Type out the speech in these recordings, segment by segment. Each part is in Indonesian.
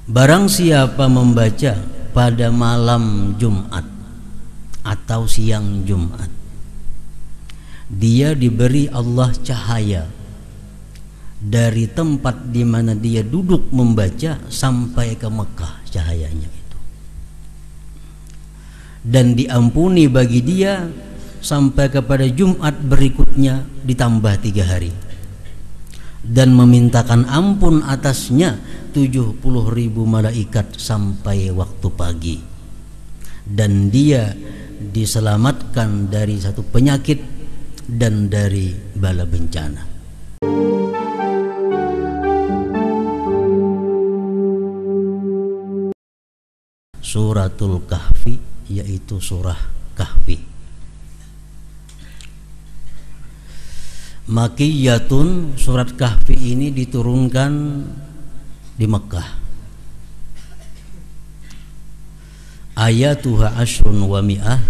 Barang siapa membaca pada malam Jumat atau siang Jumat, dia diberi Allah cahaya dari tempat di mana dia duduk membaca sampai ke Mekah cahayanya itu, dan diampuni bagi dia sampai kepada Jumat berikutnya ditambah 3 hari, dan memintakan ampun atasnya 70.000 malaikat sampai waktu pagi, dan dia diselamatkan dari satu penyakit dan dari bala bencana. Suratul Kahfi, yaitu surah Kahfi. Makkiyatun, surat Kahfi ini diturunkan di Mekah. Ayatuha ashrun wa mi'ah,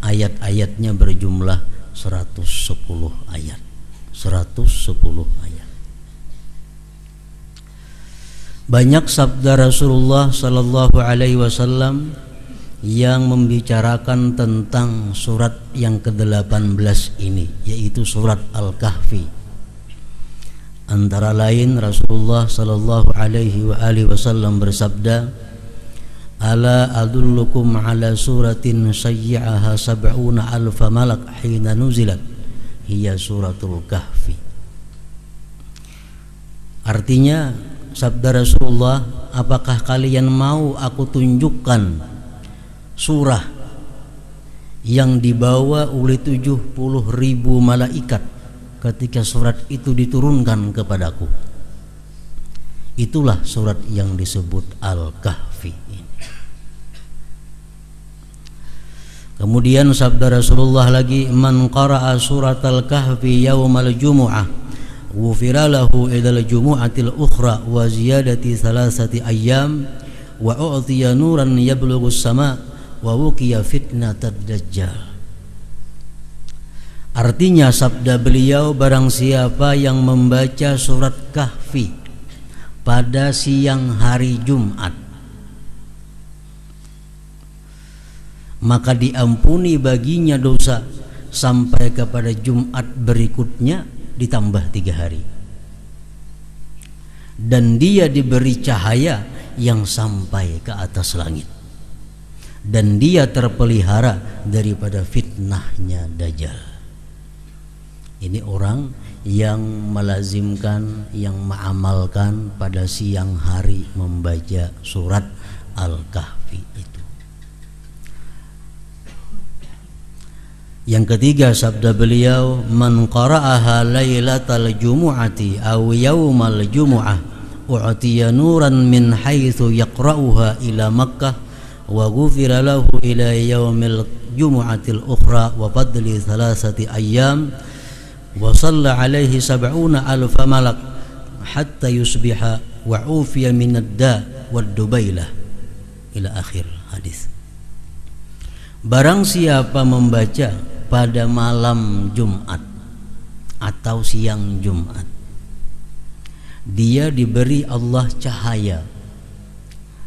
ayat-ayatnya berjumlah 110 ayat. 110 ayat. Banyak sabda Rasulullah sallallahu alaihi wasallam yang membicarakan tentang surat yang ke-18 ini, yaitu surat Al-Kahfi. Antara lain Rasulullah sallallahu alaihi wasallam bersabda, "Ala adullukum ala suratin sayyi'aha sab'una alfa malak hina nuzilat, hiya suratul Kahfi." Artinya, sabda Rasulullah, apakah kalian mau aku tunjukkan surah yang dibawa oleh 70.000 malaikat ketika surat itu diturunkan kepadaku? Itulah surat yang disebut Al-Kahfi ini. Kemudian sabda Rasulullah lagi, "Man qara'a surat Al-Kahfi yaumal jumu'ah ghufira lahu idal jumu'atil ukhra wa ziyadati 3 ayyam wa u'tiya nuran yablughu as-sama' wa wuqiya fitnatad dajjal." Artinya sabda beliau, barang siapa yang membaca surat Kahfi pada siang hari Jumat, maka diampuni baginya dosa sampai kepada Jumat berikutnya ditambah 3 hari, dan dia diberi cahaya yang sampai ke atas langit, dan dia terpelihara daripada fitnahnya Dajjal. Ini orang yang melazimkan, yang mengamalkan pada siang hari membaca surat Al-Kahfi itu. Yang ketiga sabda beliau, "Man qara'aha lailatal jumu'ati aw yaumal jumu'ah u'tiya nuran min haitsu yaqra'uha ila Makkah wa ghufira lahu ila yaumil jumu'atil ukhra wa fadli 3 ayyam wa shalla alaihi 70 alfa malak hatta yusbiha wa ufiya minad da wad dubailah," ila akhir hadis. Barang siapa membaca pada malam Jumat atau siang Jumat, dia diberi Allah cahaya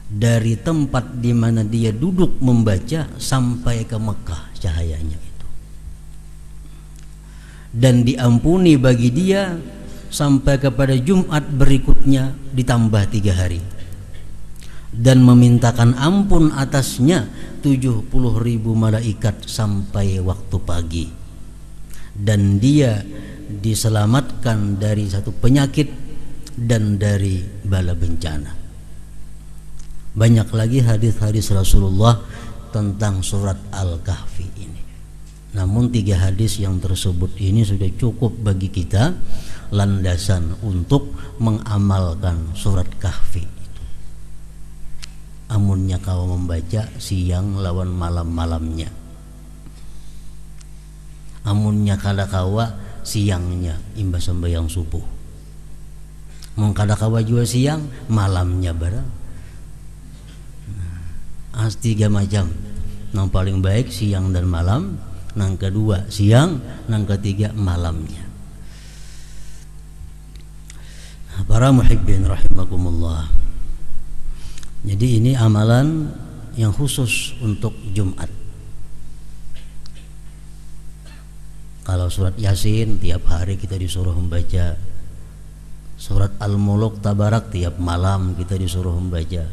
dari tempat di mana dia duduk membaca sampai ke Mekah cahayanya itu, dan diampuni bagi dia sampai kepada Jumat berikutnya ditambah 3 hari, dan memintakan ampun atasnya 70.000 malaikat sampai waktu pagi, dan dia diselamatkan dari satu penyakit dan dari bala bencana. Banyak lagi hadis-hadis Rasulullah tentang surat Al-Kahfi ini. Namun 3 hadis yang tersebut ini sudah cukup bagi kita landasan untuk mengamalkan surat Kahfi itu. Amunnya kau membaca siang lawan malam-malamnya, amunnya kada kawa siangnya imbas sembahyang subuh, mun kada kawa jua siang malamnya barang. As 3 macam, yang paling baik siang dan malam, yang kedua siang, yang ketiga malamnya. Para muhibbin rahimakumullah, Jadi ini amalan yang khusus untuk Jumat. Kalau surat Yasin tiap hari kita disuruh membaca. Surat Al-Muluk Tabarak tiap malam kita disuruh membaca.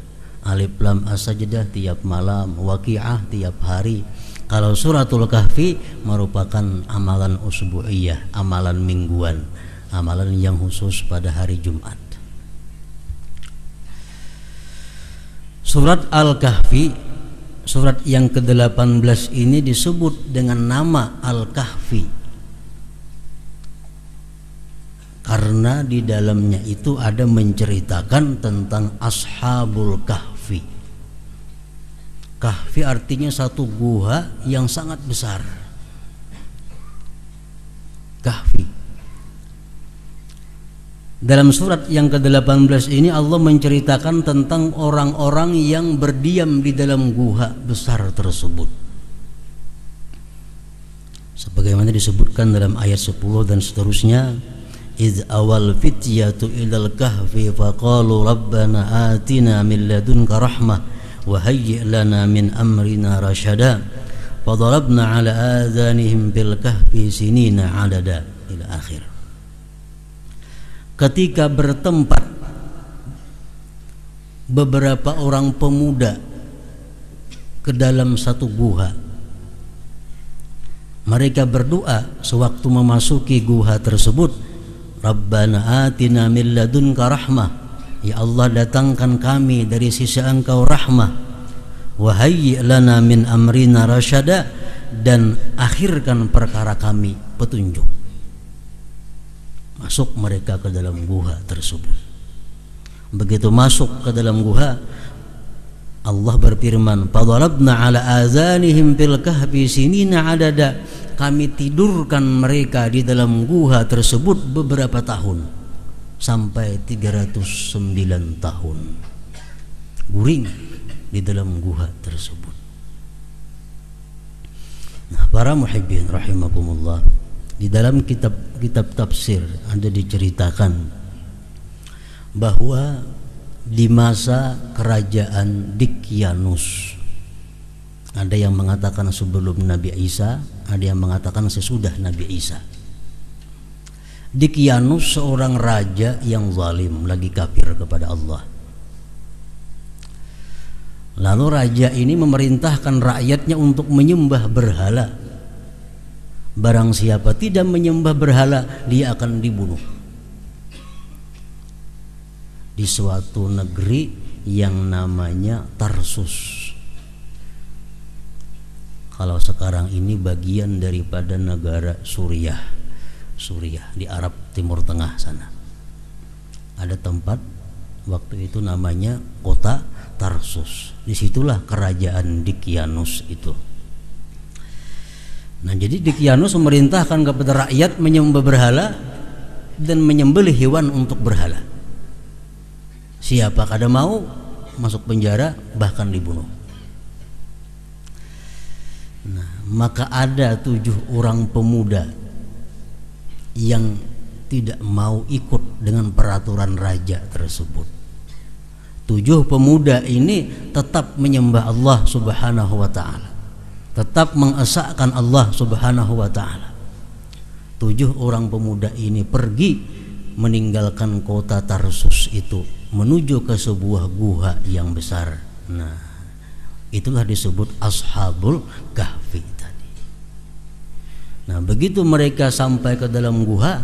Alif Lam As-Sajdah tiap malam, Waqiah tiap hari. Kalau Suratul Kahfi merupakan amalan usbu'iyah, amalan mingguan, amalan yang khusus pada hari Jumat. Surat Al-Kahfi, surat yang ke-18 ini disebut dengan nama Al-Kahfi karena di dalamnya itu ada menceritakan tentang Ashabul Kahfi. Kahfi artinya satu gua yang sangat besar. Kahfi. Dalam surat yang ke-18 ini Allah menceritakan tentang orang-orang yang berdiam di dalam gua besar tersebut. Sebagaimana disebutkan dalam ayat 10 dan seterusnya, "Idz awal fityatu ilal kahfi faqalu rabbana atina min ladunka rahmah wa hayyi' lana min amrina rasyada fadarabna ala adhanihim bil kahfi sinina adada." Ila akhir. Ketika bertempat beberapa orang pemuda ke dalam satu gua, mereka berdoa sewaktu memasuki gua tersebut, "Rabbana atina min ladunka rahmah." Ya Allah, datangkan kami dari sisi Engkau rahmah. Wa hayyi' lana min amrina rasyada, dan akhirkan perkara kami petunjuk. Masuk mereka ke dalam gua tersebut. Begitu masuk ke dalam gua, Allah berfirman, "Fadarabna ala azanihim fil kahfi sinina adada." Kami tidurkan mereka di dalam gua tersebut beberapa tahun, sampai 309 tahun guring di dalam gua tersebut. Nah, para muhibbin rahimakumullah, di dalam kitab tafsir ada diceritakan bahwa di masa kerajaan Dikyanus, ada yang mengatakan sebelum Nabi Isa, ada yang mengatakan sesudah Nabi Isa. Dikyanus seorang raja yang zalim, lagi kafir kepada Allah. Lalu raja ini memerintahkan rakyatnya untuk menyembah berhala. Barang siapa tidak menyembah berhala, dia akan dibunuh. Di suatu negeri yang namanya Tarsus. Kalau sekarang ini bagian daripada negara Suriah di Arab Timur Tengah sana. Ada tempat waktu itu namanya kota Tarsus. Disitulah kerajaan Dikyanus itu. Nah, jadi Dikyanus memerintahkan kepada rakyat menyembah berhala dan menyembelih hewan untuk berhala. Siapa kada mau masuk penjara, bahkan dibunuh. Nah, maka ada 7 orang pemuda yang tidak mau ikut dengan peraturan raja tersebut. 7 pemuda ini tetap menyembah Allah Subhanahu wa ta'ala, tetap mengesahkan Allah Subhanahu wa ta'ala. 7 orang pemuda ini pergi meninggalkan kota Tarsus itu menuju ke sebuah gua yang besar. Nah, itulah disebut Ashabul Kahfi tadi. Nah, begitu mereka sampai ke dalam gua,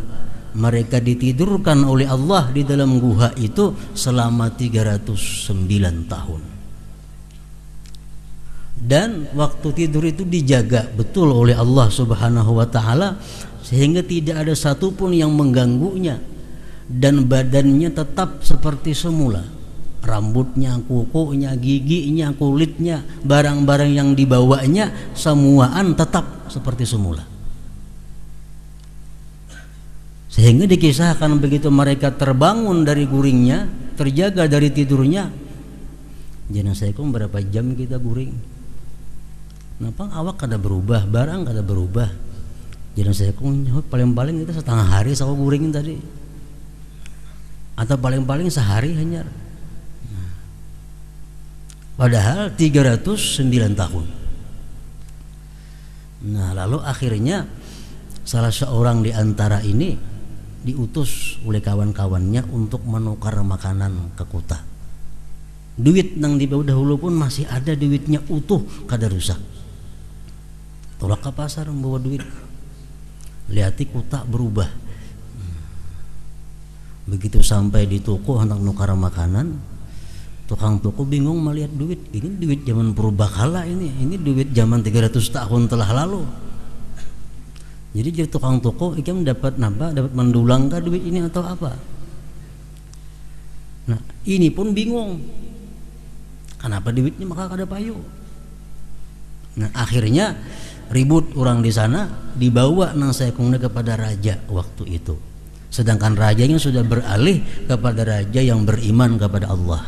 mereka ditidurkan oleh Allah di dalam gua itu selama 309 tahun. Dan waktu tidur itu dijaga betul oleh Allah Subhanahu wa ta'ala, sehingga tidak ada satupun yang mengganggunya, dan badannya tetap seperti semula. Rambutnya, kukunya, giginya, kulitnya, barang-barang yang dibawanya semuaan tetap seperti semula. Sehingga dikisahkan begitu mereka terbangun dari guringnya, terjaga dari tidurnya, jenazahku berapa jam kita guring? Kenapa awak kada berubah, barang kada berubah? Jenazahku paling-paling kita setengah hari sama guringin tadi, atau paling-paling sehari hanya. Padahal 309 tahun. Nah, lalu akhirnya salah seorang di antara ini diutus oleh kawan-kawannya untuk menukar makanan ke kota. Duit nang di dahulu pun masih ada, duitnya utuh kada rusak. Tolak ke pasar membawa duit. Lihati kota berubah. Begitu sampai di toko hendak nukar makanan, tukang toko bingung melihat duit. Ini duit zaman purbakala ini duit zaman 300 tahun telah lalu. Jadi tukang toko ikan dapat napa, dapat mendulang kah duit ini atau apa? Nah, ini pun bingung. Kenapa duitnya maka kada payu? Nah, akhirnya ribut orang di sana, dibawa nang saekungna kepada raja waktu itu. Sedangkan rajanya sudah beralih kepada raja yang beriman kepada Allah.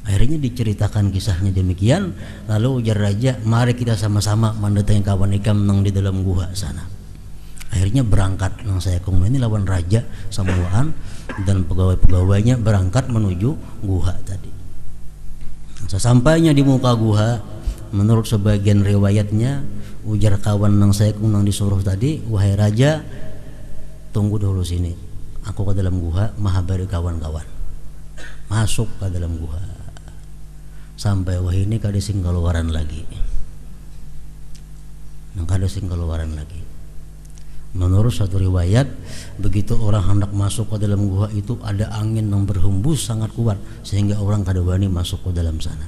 Akhirnya diceritakan kisahnya demikian. Lalu ujar raja, mari kita sama-sama mendatangi kawan ikam nang di dalam gua sana. Akhirnya berangkat nang saekung ini lawan raja Samuaan dan pegawai-pegawainya berangkat menuju gua tadi. Sesampainya di muka gua, menurut sebagian riwayatnya, ujar kawan nang saekung nang disuruh tadi, wahai raja, tunggu dulu sini, aku ke dalam gua mahabari kawan-kawan. Masuk ke dalam gua sampai wah ini kada sing keluaran lagi. Nang kada sing keluaran lagi. Menurut satu riwayat, begitu orang hendak masuk ke dalam gua itu ada angin yang berhembus sangat kuat sehingga orang kada berani masuk ke dalam sana.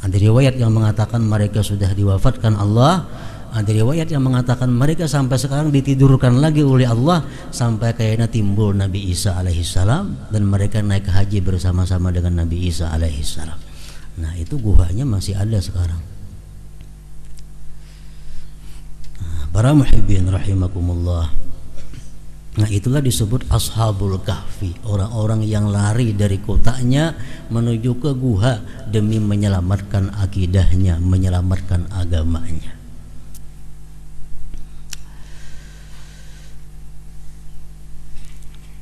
Ada riwayat yang mengatakan mereka sudah diwafatkan Allah. Ada riwayat yang mengatakan mereka sampai sekarang ditidurkan lagi oleh Allah sampai kayaknya timbul Nabi Isa alaihissalam dan mereka naik haji bersama-sama dengan Nabi Isa alaihissalam. Nah, itu guhanya masih ada sekarang. Nah, para muhibbin rahimakumullah. Nah, itulah disebut Ashabul Kahfi, orang-orang yang lari dari kotanya menuju ke guha demi menyelamatkan akidahnya, menyelamatkan agamanya.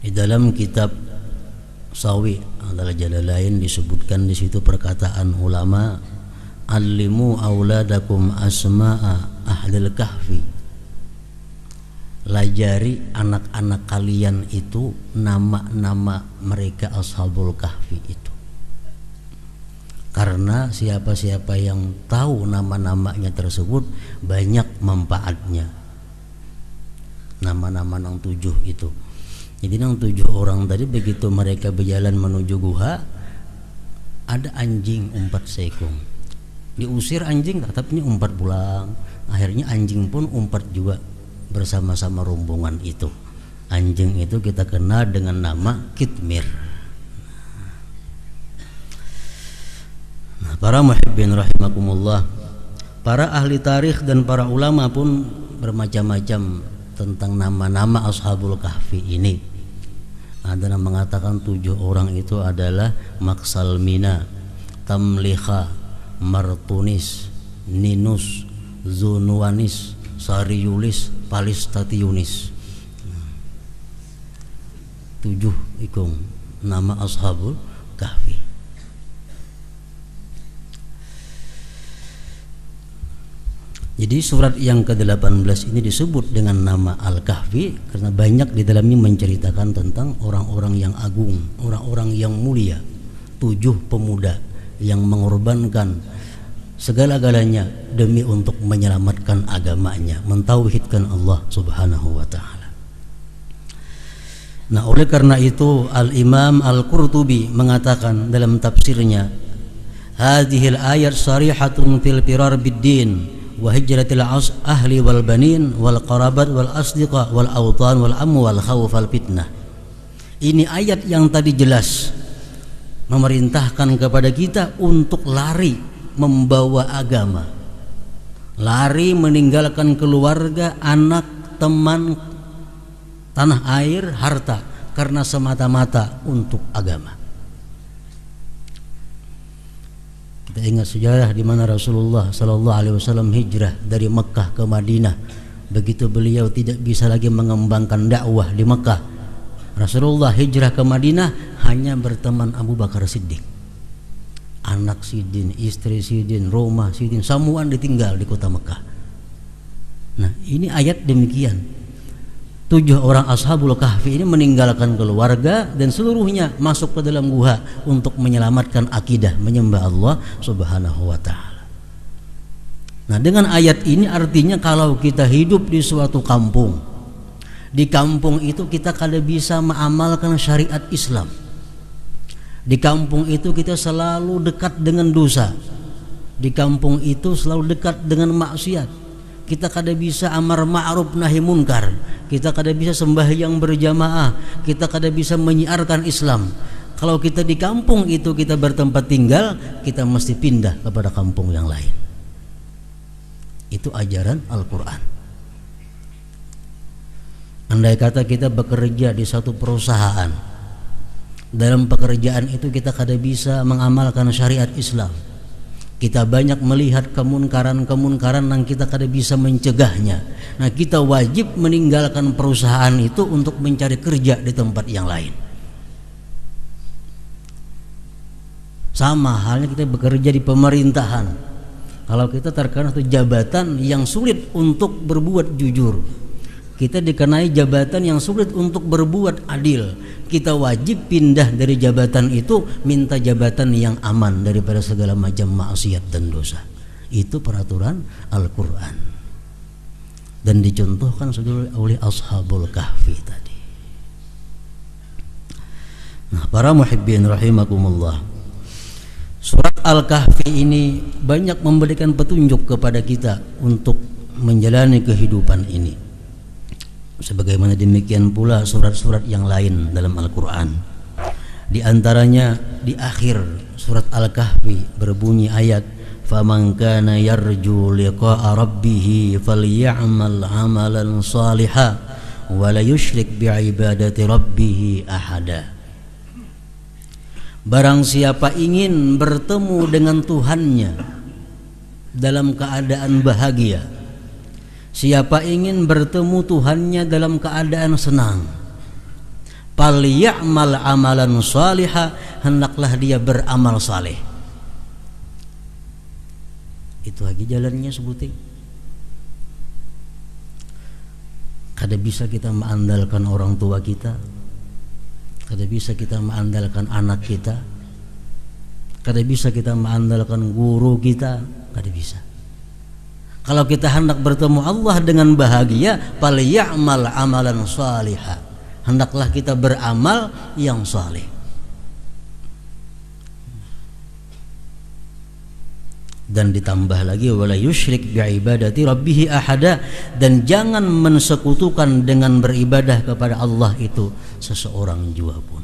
Di dalam kitab Sawi adalah Jalalain disebutkan di situ perkataan ulama, "Allimu auladakum asma'a ahlil kahfi." Lajari anak-anak kalian itu nama-nama mereka Ashabul Kahfi itu. Karena siapa-siapa yang tahu nama-namanya tersebut banyak manfaatnya. Nama-nama yang 7 itu. Jadi yang 7 orang tadi begitu mereka berjalan menuju guha, ada anjing 4 seekor. Diusir anjing tapi umpat pulang. Akhirnya anjing pun umpat juga bersama-sama rombongan itu. Anjing itu kita kenal dengan nama Kitmir. Nah, para muhibbin rahimakumullah, para ahli tarikh dan para ulama pun bermacam-macam tentang nama-nama Ashabul Kahfi ini. Ada yang mengatakan 7 orang itu adalah Maksalmina, Tamliha, Martunis, Ninus, Zunuanis, Sariulis, Palistatiunis. 7 ikung nama Ashabul Kahfi. Jadi surat yang ke-18 ini disebut dengan nama Al-Kahfi karena banyak di dalamnya menceritakan tentang orang-orang yang agung, orang-orang yang mulia. 7 pemuda yang mengorbankan segala-galanya demi untuk menyelamatkan agamanya, mentauhidkan Allah Subhanahu wa taala. Nah, oleh karena itu Al-Imam Al-Qurtubi mengatakan dalam tafsirnya, hadhil ayat sharihatun fil firar bid-din wa hijratil ahli wal banin wal qarabat wal asdiqa wal awtan wal amwal khawf al fitnah. Ini ayat yang tadi jelas memerintahkan kepada kita untuk lari membawa agama, lari meninggalkan keluarga, anak, teman, tanah air, harta karena semata-mata untuk agama. Kita ingat sejarah di mana Rasulullah sallallahu alaihi wasallam hijrah dari Mekah ke Madinah. Begitu beliau tidak bisa lagi mengembangkan dakwah di Mekah, Rasulullah hijrah ke Madinah hanya berteman Abu Bakar Siddiq. Anak sidin, istri sidin, rumah sidin, semuaan ditinggal di kota Mekah. Nah, ini ayat demikian. 7 orang ashabul kahfi ini meninggalkan keluarga dan seluruhnya masuk ke dalam gua untuk menyelamatkan akidah menyembah Allah Subhanahu wa taala. Nah, dengan ayat ini artinya kalau kita hidup di suatu kampung, di kampung itu kita kada bisa mengamalkan syariat Islam. Di kampung itu kita selalu dekat dengan dosa. Di kampung itu selalu dekat dengan maksiat. Kita kada bisa amar ma'ruf nahi munkar. Kita kada bisa sembahyang berjamaah. Kita kada bisa menyiarkan Islam. Kalau kita di kampung itu kita bertempat tinggal, kita mesti pindah kepada kampung yang lain. Itu ajaran Al-Quran. Andai kata kita bekerja di satu perusahaan, dalam pekerjaan itu kita kada bisa mengamalkan syariat Islam. Kita banyak melihat kemunkaran-kemunkaran yang kita kada bisa mencegahnya. Nah, kita wajib meninggalkan perusahaan itu untuk mencari kerja di tempat yang lain. Sama halnya kita bekerja di pemerintahan. Kalau kita terkena satu jabatan yang sulit untuk berbuat jujur, kita dikenai jabatan yang sulit untuk berbuat adil, kita wajib pindah dari jabatan itu, minta jabatan yang aman daripada segala macam maksiat dan dosa. Itu peraturan Al-Quran dan dicontohkan oleh ashabul kahfi tadi. Nah, para muhibbin rahimakumullah, surat Al-Kahfi ini banyak memberikan petunjuk kepada kita untuk menjalani kehidupan ini. Sebagaimana demikian pula surat-surat yang lain dalam Al-Quran. Di antaranya di akhir surat Al-Kahfi berbunyi ayat, "Faman kana yarju liqa'a rabbih falya'mal 'amalan shalihan wa la yusyrik bi'ibadati rabbih ahada." Barang siapa ingin bertemu dengan Tuhannya dalam keadaan bahagia, siapa ingin bertemu Tuhannya dalam keadaan senang, "Falya'mal 'amalan shalihan", hendaklah dia beramal saleh. Itu lagi jalannya sebuting. Kada bisa kita mengandalkan orang tua kita, kada bisa kita mengandalkan anak kita, kada bisa kita mengandalkan guru kita, kada bisa. Kalau kita hendak bertemu Allah dengan bahagia, falya'mal 'amalan shalihan, hendaklah kita beramal yang saleh. Dan ditambah lagi, wala yusyrik bi'ibadati rabbih ahada, dan jangan mensekutukan dengan beribadah kepada Allah itu seseorang jua pun.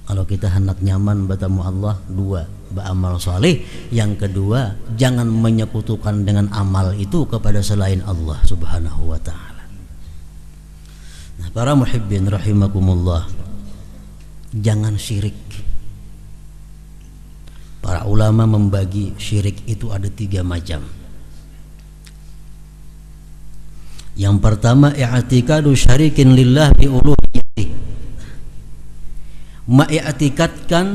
Kalau kita hendak nyaman bertemu Allah, 2, beramal saleh. Yang kedua, jangan menyekutukan dengan amal itu kepada selain Allah Subhanahu wa taala. Nah, para muhibbin rahimakumullah, jangan syirik. Para ulama membagi syirik itu ada 3 macam. Yang pertama, i'tikadu syarikin lillah bi uluhiyyatih, mengiktikadkan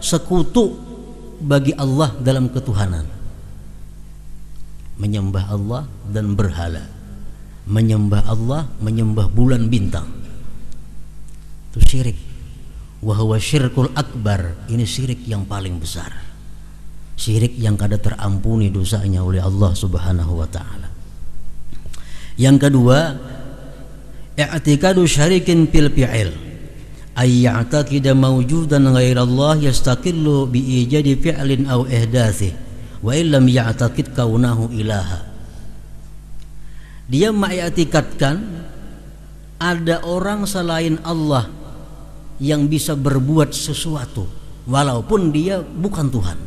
sekutu bagi Allah dalam ketuhanan, menyembah Allah dan berhala, menyembah Allah, menyembah bulan bintang. Itu syirik. Wa huwa syirkul akbar, ini syirik yang paling besar, syirik yang kada terampuni dosanya oleh Allah Subhanahu wa taala. Yang kedua, i'tikadu syarikin fil fi'il, ay ya'taqida mawjudan ghairallah yastaqillu bi ijadi fi'lin aw ihdatsih wa illam ya'taqid kaunahu ilaha. Dia mengiktikadkan ada orang selain Allah yang bisa berbuat sesuatu walaupun dia bukan Tuhan.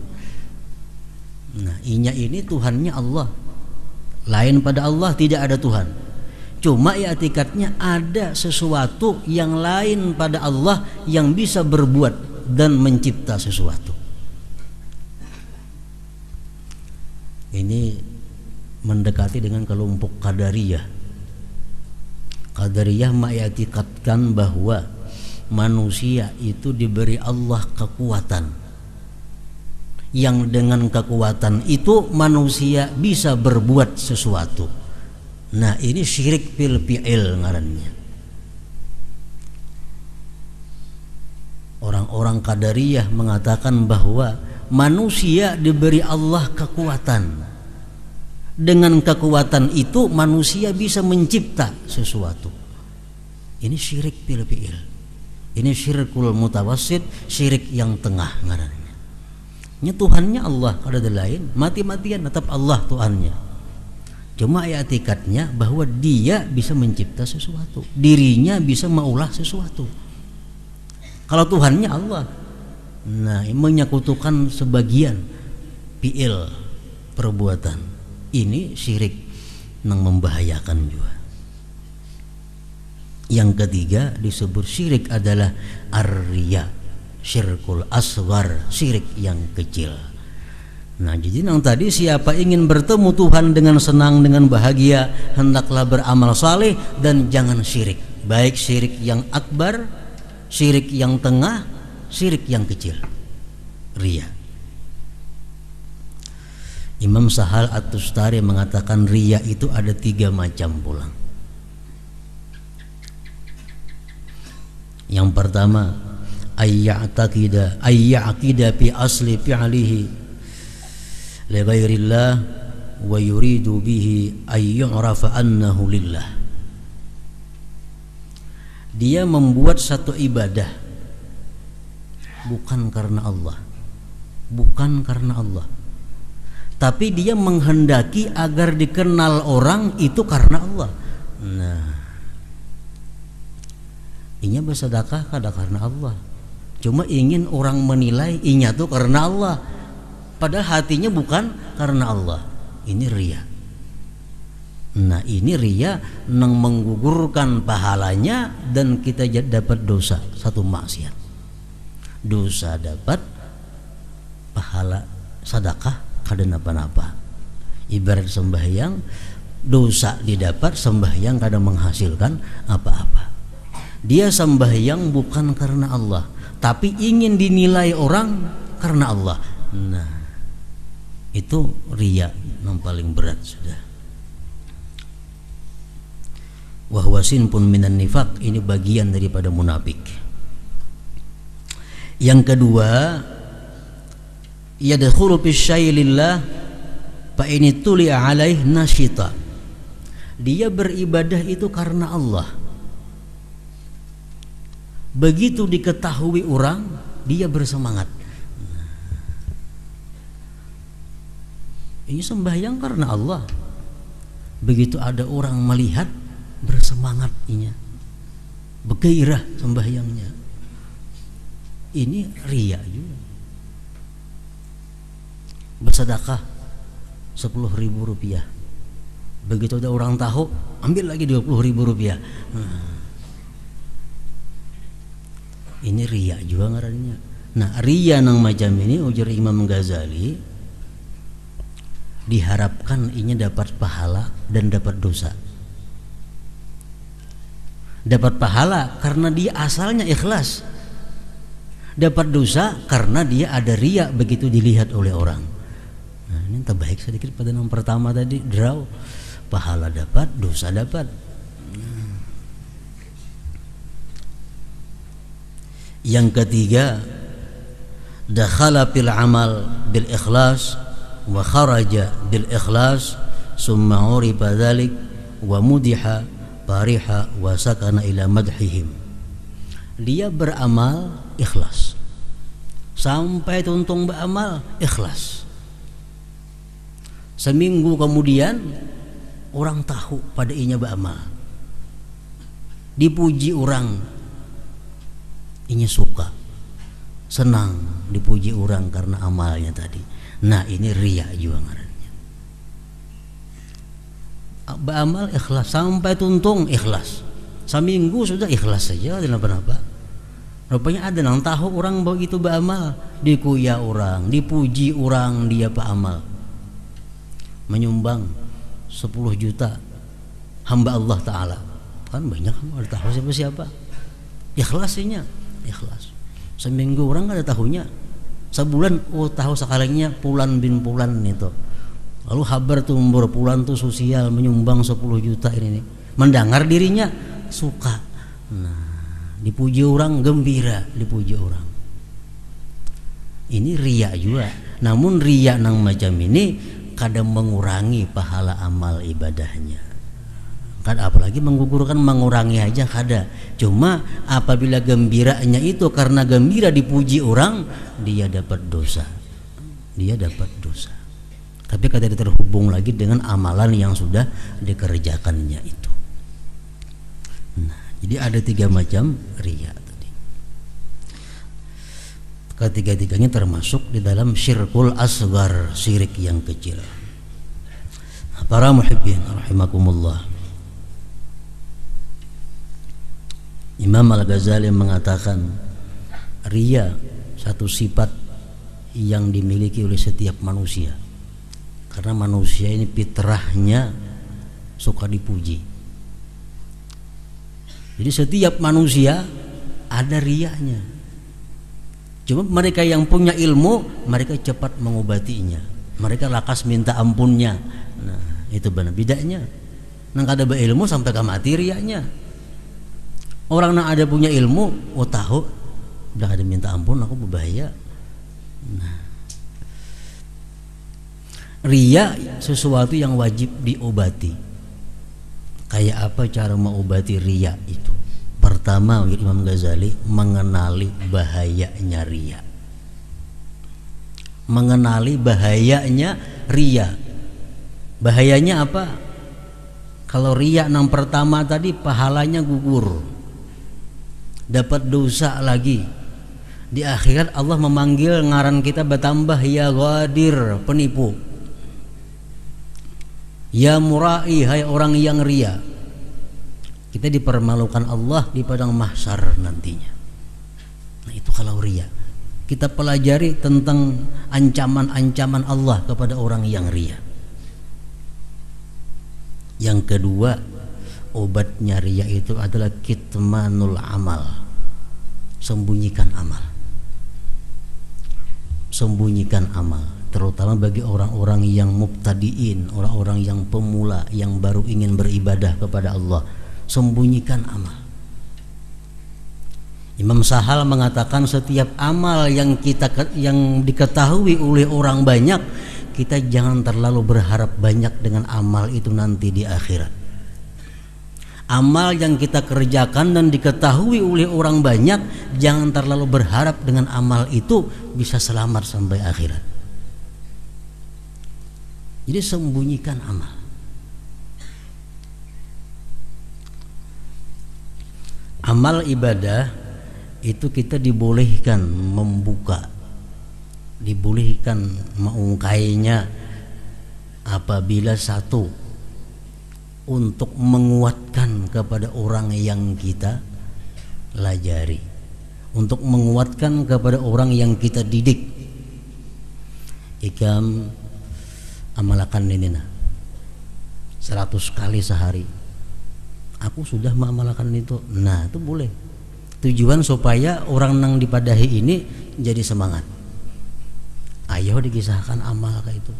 Nah, ini Tuhannya Allah, lain pada Allah tidak ada Tuhan. Cuma i'tikadnya ada sesuatu yang lain pada Allah yang bisa berbuat dan mencipta sesuatu. Ini mendekati dengan kelompok Qadariyah. Qadariyah mengiktikadkan bahwa manusia itu diberi Allah kekuatan, yang dengan kekuatan itu manusia bisa berbuat sesuatu. Nah, ini syirik fil fi'il ngarannya. Orang-orang Qadariyah mengatakan bahwa manusia diberi Allah kekuatan. Dengan kekuatan itu manusia bisa mencipta sesuatu. Ini syirik fil fi'il. Ini syirkul mutawassit, syirik yang tengah ngarannya. Tuhannya Allah, ada lain, mati-matian tetap Allah Tuhannya. Cuma i'tikadnya bahwa dia bisa mencipta sesuatu, dirinya bisa maulah sesuatu. Kalau Tuhannya Allah, nah menyekutukan sebagian fi'il perbuatan, ini syirik yang membahayakan juga. Yang ketiga disebut syirik adalah ar-riya, syirkul asghar, syirik yang kecil. Nah, jadi yang tadi, siapa ingin bertemu Tuhan dengan senang, dengan bahagia, hendaklah beramal saleh dan jangan syirik, baik syirik yang akbar, syirik yang tengah, syirik yang kecil, riya. Imam Sahal At-Tustari mengatakan riya itu ada 3 macam pulang. Yang pertama, ayya'aqida fi asli fi'lihi li ghairillah wa yuridu bihi ayyu'rafa annahu lillah. Dia membuat satu ibadah bukan karena Allah, bukan karena Allah, tapi dia menghendaki agar dikenal orang itu karena Allah. Nah, inya bersedekah kada karena Allah, cuma ingin orang menilai inya tuh karena Allah, padahal hatinya bukan karena Allah. Ini riya. Nah, ini riya yang menggugurkan pahalanya dan kita dapat dosa, satu maksiat. Dosa dapat, pahala sedekah kada napa-napa. Ibarat sembahyang, dosa didapat, sembahyang kada menghasilkan apa-apa. Dia sembahyang bukan karena Allah, tapi ingin dinilai orang karena Allah. Nah, itu riya yang paling berat sudah. Wahwasin pun minan nifaq, ini bagian daripada munafik. Yang kedua, yadkhulu fi syai' lillah fa in tuli'a alaih nasyita. Dia beribadah itu karena Allah. Begitu diketahui orang, dia bersemangat. Ini sembahyang karena Allah. Begitu ada orang melihat, bersemangat inya, bergairah sembahyangnya. Ini riya juga. Bersedekah 10.000 rupiah, begitu ada orang tahu, ambil lagi 20.000 rupiah. Ini riya juga ngarannya. Nah, riya nang macam ini ujar Imam Ghazali, diharapkan ini dapat pahala dan dapat dosa. Dapat pahala karena dia asalnya ikhlas, dapat dosa karena dia ada riya begitu dilihat oleh orang. Nah, ini terbaik sedikit pada yang pertama tadi, draw, pahala dapat, dosa dapat. Yang ketiga, dakhala fil amal bil ikhlas wa kharaja bil ikhlas summa uriba dzalik wa mudiha fariha wa sakana ila madhihim. Dia beramal ikhlas, sampai tuntung beramal ikhlas. Seminggu kemudian orang tahu pada inya beramal, dipuji orang, inya suka, senang dipuji orang karena amalnya tadi. Nah, ini riya juga ngarannya. Beramal ikhlas sampai tuntung ikhlas, seminggu sudah ikhlas saja, tidak apa-apa. Rupanya ada yang tahu orang begitu beramal, dikuya orang, dipuji orang, dia beramal, menyumbang 10 juta hamba Allah Ta'ala. Kan banyak, ada tahu siapa-siapa. Ikhlasnya, ikhlas. Seminggu orang nggak ada tahunya, sebulan tahu sekalinya Pulan bin Pulan itu. Lalu kabar tuh Pulan tuh sosial menyumbang 10 juta ini. Mendengar dirinya suka. Nah, dipuji orang gembira, dipuji orang. Ini riya juga. Namun riya nang macam ini kadang mengurangi pahala amal ibadahnya. Kan apalagi menggugurkan, mengurangi aja kada. Cuma apabila gembiranya itu karena gembira dipuji orang, dia dapat dosa. Dia dapat dosa. Tapi kada terhubung lagi dengan amalan yang sudah dikerjakannya itu. Nah, jadi ada 3 macam riya tadi. Ketiga-tiganya termasuk di dalam syirkul asghar, syirik yang kecil. Para muhibbin rahimakumullah, Imam Al-Ghazali mengatakan riya satu sifat yang dimiliki oleh setiap manusia. Karena manusia ini fitrahnya suka dipuji. Jadi setiap manusia ada riyanya. Cuma mereka yang punya ilmu, mereka cepat mengobatinya. Mereka lakas minta ampunnya. Nah, itu benar bedanya. Nang kada berilmu sampai ke mati riyanya. Orang yang ada punya ilmu, tahu udah ada minta ampun, aku berbahaya. Nah, riya sesuatu yang wajib diobati. Kayak apa cara mengobati riya itu? Pertama, Imam Ghazali mengenali bahayanya riya. Mengenali bahayanya riya. Bahayanya apa? Kalau riya yang pertama tadi pahalanya gugur, dapat dosa lagi. Di akhirat Allah memanggil ngaran kita bertambah, ya ghadir, penipu. Ya murai, hai orang yang ria. Kita dipermalukan Allah di padang mahsyar nantinya. Nah, itu kalau ria. Kita pelajari tentang ancaman-ancaman Allah kepada orang yang ria. Yang kedua, obatnya ria itu adalah kitmanul amal. Sembunyikan amal. Sembunyikan amal. Terutama bagi orang-orang yang mubtadiin, orang-orang yang pemula, yang baru ingin beribadah kepada Allah, sembunyikan amal. Imam Sahal mengatakan setiap amal yang diketahui oleh orang banyak, kita jangan terlalu berharap banyak dengan amal itu nanti di akhirat. Amal yang kita kerjakan dan diketahui oleh orang banyak, jangan terlalu berharap dengan amal itu bisa selamat sampai akhirat. Jadi sembunyikan amal. Amal ibadah itu kita dibolehkan membuka, dibolehkan mengungkainya apabila satu, untuk menguatkan kepada orang yang kita pelajari, untuk menguatkan kepada orang yang kita didik. Ikam amalakan ini 100 kali sehari, aku sudah mengamalkan itu. Nah, itu boleh. Tujuan supaya orang yang dipadahi ini jadi semangat. Ayo dikisahkan amal kayak itu.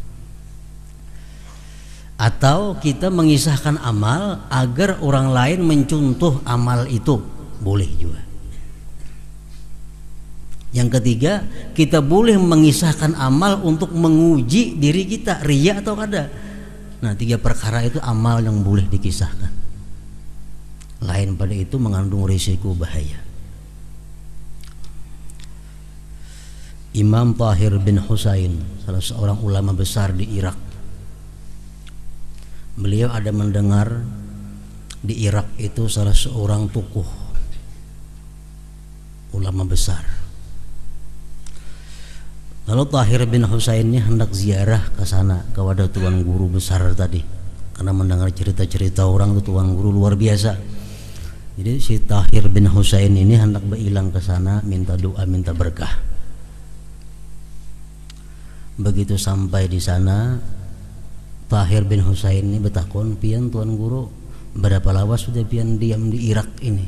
Atau kita mengisahkan amal agar orang lain mencontoh amal itu, boleh juga. Yang ketiga, kita boleh mengisahkan amal untuk menguji diri kita, riya atau kada. Nah, 3 perkara itu amal yang boleh dikisahkan. Lain pada itu mengandung risiko bahaya. Imam Tahir bin Husain, salah seorang ulama besar di Irak, beliau ada mendengar di Irak itu salah seorang tokoh ulama besar. Lalu Tahir bin Husain ini hendak ziarah ke sana kepada tuan guru besar tadi, karena mendengar cerita-cerita orang itu tuan guru luar biasa. Jadi si Tahir bin Husain ini hendak berhilang ke sana, minta doa, minta berkah. Begitu sampai di sana, Tahir bin Husain ini bertakon, pian tuan guru, berapa lawas sudah pian diam di Irak ini?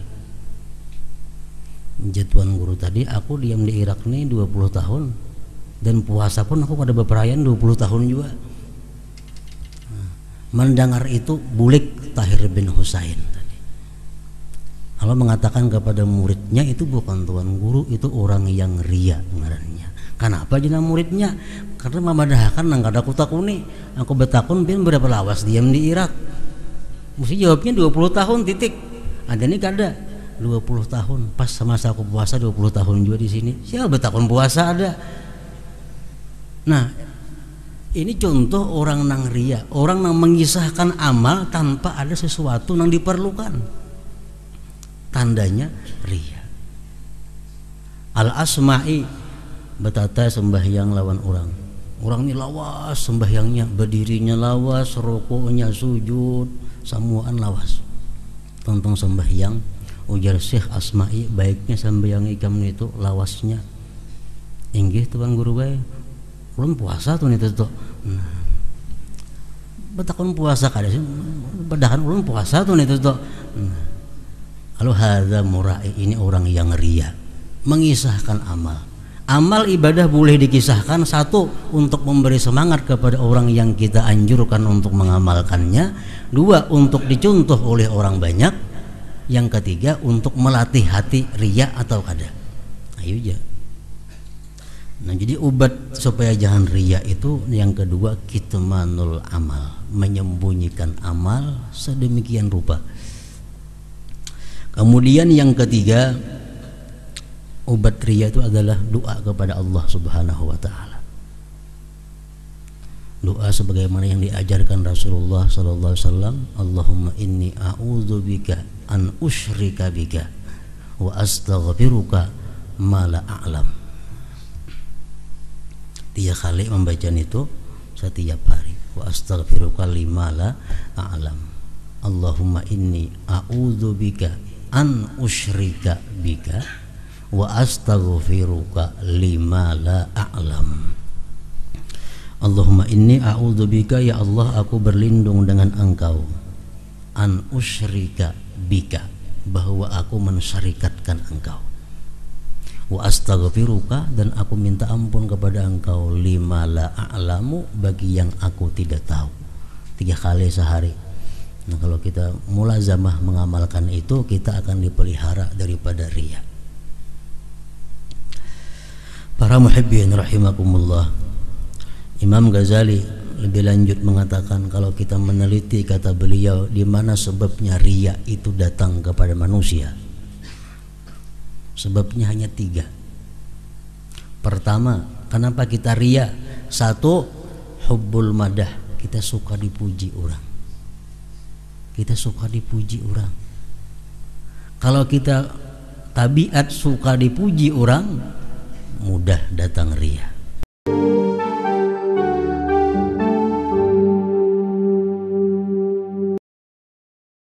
Tuan guru tadi, aku diam di Irak nih 20 tahun dan puasa pun aku pada beperayaan 20 tahun juga. Mendengar itu Bulik Tahir bin Husain tadi. Allah mengatakan kepada muridnya, itu bukan tuan guru, itu orang yang ria ngarannya. Kenapa jenah muridnya? Karena mamadahakan nang kada aku takuni, aku betakun pin berapa lawas diam di Irak. Mesti jawabnya 20 tahun titik. Ada nih kada 20 tahun pas masa aku puasa 20 tahun juga di sini. Siapa betakun puasa ada. Nah, ini contoh orang nang ria, orang nang mengisahkan amal tanpa ada sesuatu nang diperlukan. Tandanya ria. Al-Asma'i betata sembahyang lawan orang. Orang ini lawas sembahyangnya, berdirinya lawas, rukuknya sujud, samuan lawas. Tentang sembahyang, ujar Syekh Asma'i, baiknya sembahyang ikam itu lawasnya. Inggih tuan guru bae. Ulun puasa tuh itu tuh. Nah, betakun puasa kada sih, bedahan ulun puasa tuh itu tuh. Nah, kalau hadza murai, ini orang yang ria, mengisahkan amal. Amal ibadah boleh dikisahkan, satu untuk memberi semangat kepada orang yang kita anjurkan untuk mengamalkannya, dua untuk dicontoh oleh orang banyak, yang ketiga untuk melatih hati ria atau kada. Ayo aja. Nah, jadi obat supaya jangan ria itu yang kedua, kitmanul amal, menyembunyikan amal sedemikian rupa. Kemudian yang ketiga, obat ria itu adalah doa kepada Allah Subhanahu wa taala. Doa sebagaimana yang diajarkan Rasulullah sallallahu alaihi wasallam, Allahumma inni a'udzubika an usyrika bika wa astaghfiruka ma la a'lam. 3 kali membaca itu setiap hari. Wa astaghfiruka lima la a'lam. Allahumma inni a'udzubika an usyrika bika wa astaghfiruka lima la a'lam. Allahumma inni a'udzubika, ya Allah aku berlindung dengan Engkau, an usyrika bika, bahwa aku mensyarikatkan Engkau, wa astaghfiruka, dan aku minta ampun kepada Engkau, lima la a'lamu, bagi yang aku tidak tahu. 3 kali sehari. Nah, kalau kita mulazamah mengamalkan itu, kita akan dipelihara daripada riya. Para muhibbin rahimakumullah, Imam Ghazali lebih lanjut mengatakan, kalau kita meneliti, kata beliau, di mana sebabnya riya itu datang kepada manusia, sebabnya hanya 3. Pertama, kenapa kita riya? 1, hubbul madah, kita suka dipuji orang. Kita suka dipuji orang. Kalau kita tabiat suka dipuji orang, mudah datang riya.